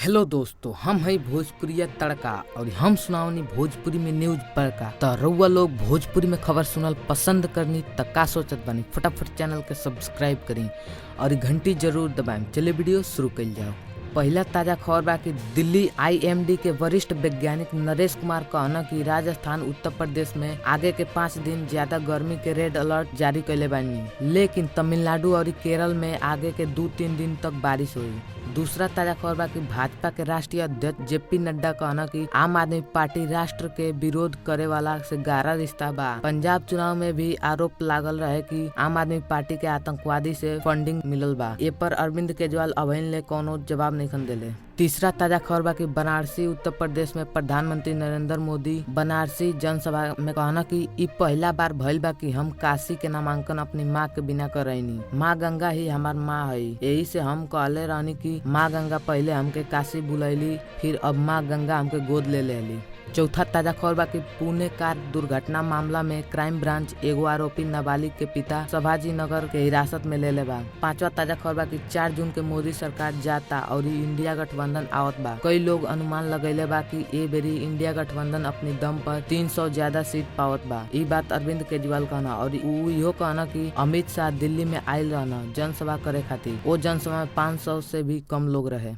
Hello दोस्तों, हम है भोजपुरिया तड़का और हम सुनावनी भोजपुरी में न्यूज बड़का। तो रउआ लोग भोजपुरी में खबर सुनल पसंद करनी त का सोचत बानी, फटाफट चैनल के सब्सक्राइब करी और घंटी जरूर दबाएं। चले वीडियो शुरू कर जाओ। पहला ताजा खबर बा कि दिल्ली आईएमडी के वरिष्ठ वैज्ञानिक नरेश कुमार कहना कि राजस्थान उत्तर प्रदेश में आगे के 5 दिन ज्यादा गर्मी के रेड अलर्ट जारी कैले बानी, लेकिन तमिलनाडु और केरल में आगे के 2-3 दिन तक बारिश हुई। दूसरा ताजा खबर बा कि भाजपा के राष्ट्रीय अध्यक्ष जेपी नड्डा कहना कि आम आदमी पार्टी राष्ट्र के विरोध करे वाला से गहरा रिश्ता बा। पंजाब चुनाव में भी आरोप लागल रहे कि आम आदमी पार्टी के आतंकवादी से फंडिंग मिलल बा। ए पर अरविंद केजरीवाल अभी ले कोनो जवाब नहीं दिले। तीसरा ताजा खबर बा कि बनारसी उत्तर प्रदेश में प्रधानमंत्री नरेंद्र मोदी बनारसी जनसभा में कहना कि ई पहला बार भइल बा कि हम काशी के नामांकन अपनी माँ के बिना करैनी। माँ गंगा ही हमार माँ है, यही से हम कहले रहनी कि माँ गंगा पहले हमके काशी बुलैली, फिर अब माँ गंगा हमके गोद ले लेली। चौथा ताजा खबर बा कि पुणे कार दुर्घटना मामला में क्राइम ब्रांच एगो आरोपी नाबालिग के पिता संभाजी नगर के हिरासत में ले बा। पांचवा ताजा खबर बा कि 4 जून के मोदी सरकार जाता और इंडिया गठबंधन आवत बा। कई लोग अनुमान लगैले बा कि ए बेरी इंडिया गठबंधन अपनी दम पर 300 ज्यादा सीट पावत बा। ई बात अरविंद केजरीवाल कहना और उ इहो कहना कि अमित शाह दिल्ली में आयल रहना जनसभा करे खातिर। वो जनसभा में 500 से भी कम लोग रहे।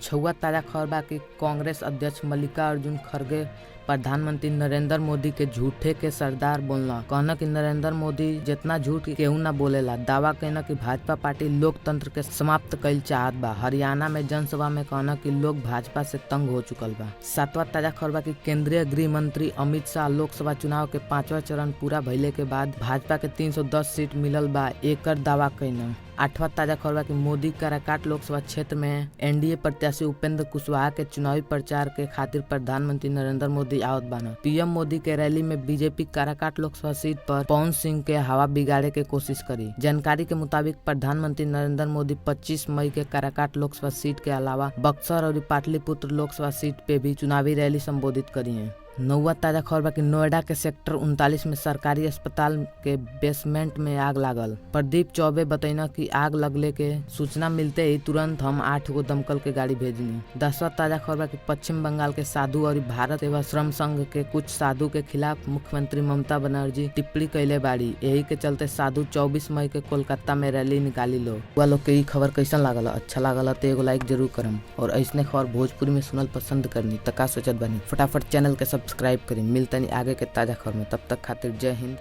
छुआ ताजा खबर बा कि कांग्रेस अध्यक्ष मल्लिकार्जुन खड़गे प्रधानमंत्री नरेंद्र मोदी के झूठे के सरदार बोलना। कहना कि नरेंद्र मोदी जितना झूठ केहू ना बोलेला। दावा कहना कि भाजपा पार्टी लोकतंत्र के समाप्त कईल चाहत बा। हरियाणा में जनसभा में कहना कि लोग भाजपा से तंग हो चुकल बा। सातवां ताजा खबर बा कि केंद्रीय गृह मंत्री अमित शाह लोकसभा चुनाव के 5वां चरण पूरा भइले के बाद भाजपा के 310 सीट मिलल बा, एकर दावा कहना। 8वां ताजा खबर बा कि मोदी काराकाट लोकसभा क्षेत्र में एनडीए प्रत्याशी उपेंद्र कुशवाहा के चुनावी प्रचार के खातिर प्रधानमंत्री नरेंद्र मोदी आवत बाना। पीएम मोदी के रैली में बीजेपी काराकाट लोकसभा सीट पर पवन सिंह के हवा बिगाड़े के कोशिश करी। जानकारी के मुताबिक प्रधानमंत्री नरेंद्र मोदी 25 मई के काराकाट लोकसभा सीट के अलावा बक्सर और पाटलिपुत्र लोकसभा सीट पे भी चुनावी रैली संबोधित करी है। 9वां ताजा खबर बा कि नोएडा के सेक्टर 39 में सरकारी अस्पताल के बेसमेंट में आग लागल। प्रदीप चौबे बतैना कि आग लगले के सूचना मिलते ही तुरंत हम 8 गो दमकल के गाड़ी भेजनी। 10वां ताजा खबर बा कि पश्चिम बंगाल के साधु और भारत सेवा श्रम संघ के कुछ साधु के खिलाफ मुख्यमंत्री ममता बनर्जी टिप्पणी कैले बाड़ी। यही के चलते साधु 24 मई के कोलकाता में रैली निकाली लो। वह लोग के ई खबर कैसन लागल, अच्छा लागल तो एगो लाइक जरूर करम और ऐसने खबर भोजपुरी में सुनल पसंद करनी त का सोचत बानी, फटाफट चैनल के सब्सक्राइब करी। मिलतनी आगे के ताजा खबर में, तब तक खातिर जय हिंद।